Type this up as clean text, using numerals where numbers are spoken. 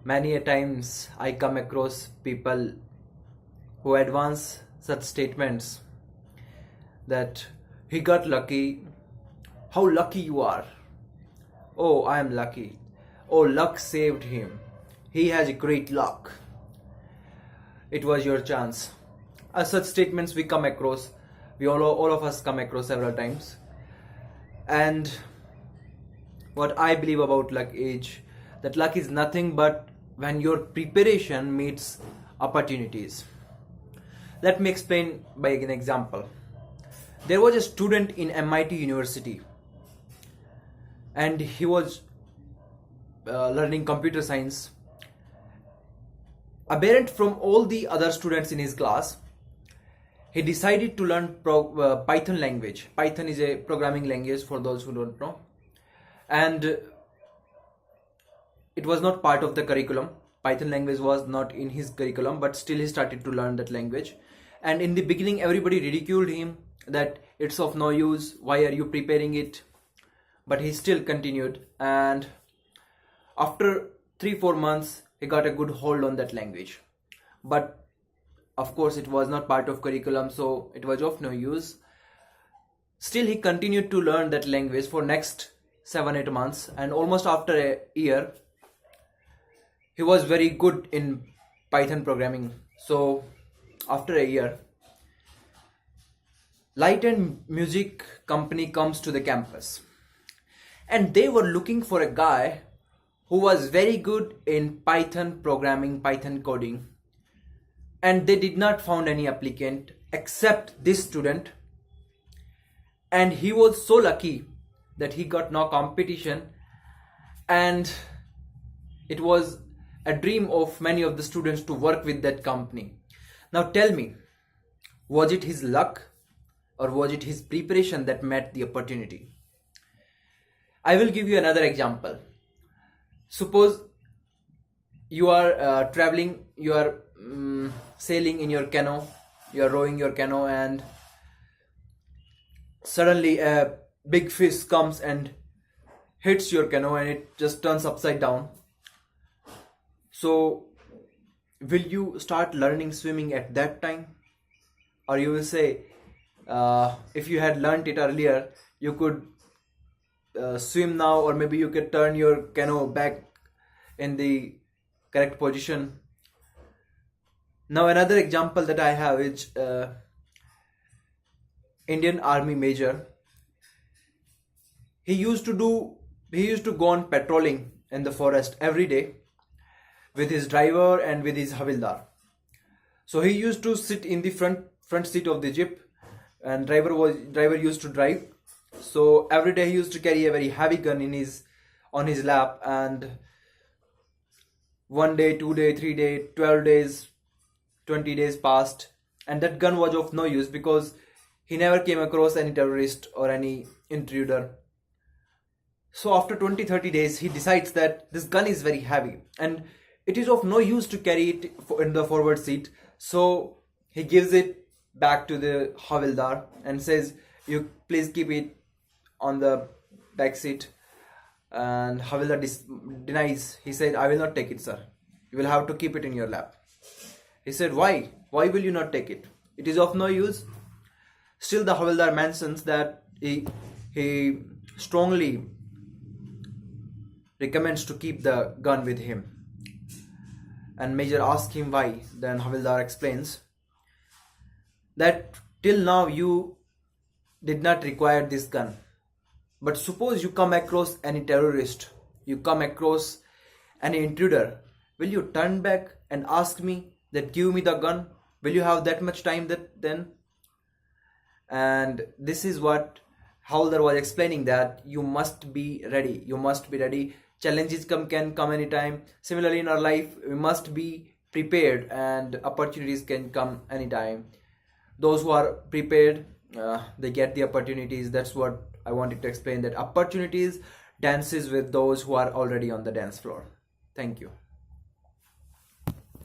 Many a times I come across people who advance such statements that he got lucky. How lucky you are. Oh, I am lucky. Oh, luck saved him. He has great luck. It was your chance. Such statements we come across. All of us come across several times. And what I believe about luck is that luck is nothing but when your preparation meets opportunities. Let me explain by an example. There was a student in MIT University and he was learning computer science. Aberrant from all the other students in his class, he decided to learn Python language. Python is a programming language for those who don't know. And it was not part of the curriculum. Python language was not in his curriculum, but still he started to learn that language. And in the beginning, everybody ridiculed him that it's of no use. Why are you preparing it? But he still continued. And after 3-4 months, he got a good hold on that language. But of course, it was not part of curriculum, so it was of no use. Still, he continued to learn that language for next 7-8 months, and almost after a year, he was very good in Python programming. So after a year, light and music company comes to the campus, and they were looking for a guy who was very good in Python programming, Python coding, and they did not found any applicant except this student. And he was so lucky that he got no competition, and it was a dream of many of the students to work with that company. Now tell me, was it his luck or was it his preparation that met the opportunity? I will give you another example. Suppose you are traveling, you are sailing in your canoe, you are rowing your canoe, and suddenly a big fish comes and hits your canoe and it just turns upside down. So will you start learning swimming at that time? Or you will say, if you had learned it earlier, you could swim now, or maybe you could turn your canoe back in the correct position. Now another example that I have is Indian Army Major. He used to go on patrolling in the forest every day with his driver and with his Havildar. So he used to sit in the front seat of the jeep, and driver used to drive. So every day he used to carry a very heavy gun on his lap, and 1 day, 2 day, 3 day, 12 days, 20 days passed, and that gun was of no use because he never came across any terrorist or any intruder. So after 20-30 days, he decides that this gun is very heavy and it is of no use to carry it in the forward seat. So he gives it back to the Havildar and says, you please keep it on the back seat. And Havildar denies. He said, I will not take it, sir. You will have to keep it in your lap. He said, why? Why will you not take it? It is of no use. Still the Havildar mentions that he strongly recommends to keep the gun with him. And Major asks him why. Then Havildar explains that till now you did not require this gun. But suppose you come across any terrorist, you come across any intruder, will you turn back and ask me that give me the gun? Will you have that much time then? And this is what Havildar was explaining, that you must be ready. You must be ready. Challenges can come anytime. Similarly in our life, we must be prepared, and opportunities can come anytime. Those who are prepared, they get the opportunities. That's what I wanted to explain, that opportunities dances with those who are already on the dance floor. Thank you.